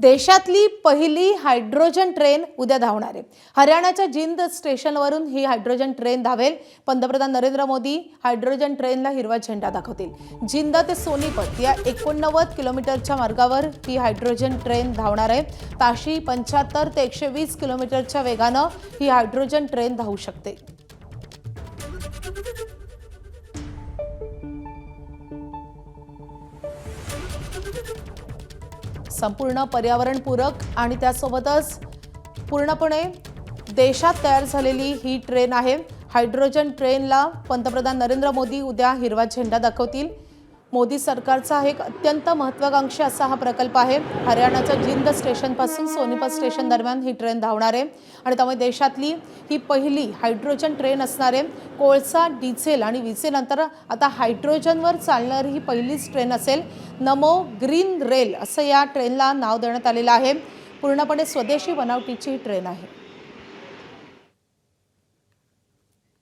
देशातली पहिली hydrogen train उद्या धावणार आहे। हरियाणाच्या जिंद स्टेशनवरून ही हायड्रोजन ट्रेन धावेल। पंतप्रधान नरेंद्र मोदी हायड्रोजन ट्रेनला हिरवा झेंडा दाखवतील। जिंद ते सोनीपत या 89 किलोमीटरच्या मार्गावर ही हायड्रोजन ट्रेन धावणार आहे। ताशी 75 ते 120 किलोमीटरच्या वेगाने ही हायड्रोजन ट्रेन धावू शकते। संपूर्ण पर्यावरणपूरक आणि त्यासोबतच पूर्णपणे देशात तयार झालेली ही ट्रेन आहे। हायड्रोजन ट्रेनला पंतप्रधान नरेंद्र मोदी उद्या हिरवा झेंडा दाखवतील। मोदी सरकारचा एक अत्यंत महत्त्वाकांक्षी असा हा प्रकल्प आहे। हरियाणाच्या जिंद स्टेशन पासून सोनीपत स्टेशन दरम्यान ही ट्रेन धावणार आहे आणि त्यामुळे देशातली ही पहिली हायड्रोजन ट्रेन असणार आहे। कोळसा, डिझेल आणि विजेनंतर आता हायड्रोजनवर चालणारी ही पहिलीच ट्रेन असेल। नमो ग्रीन रेल असं या ट्रेनला नाव देण्यात आलेलं आहे। पूर्णपणे स्वदेशी बनावटीची ही ट्रेन आहे।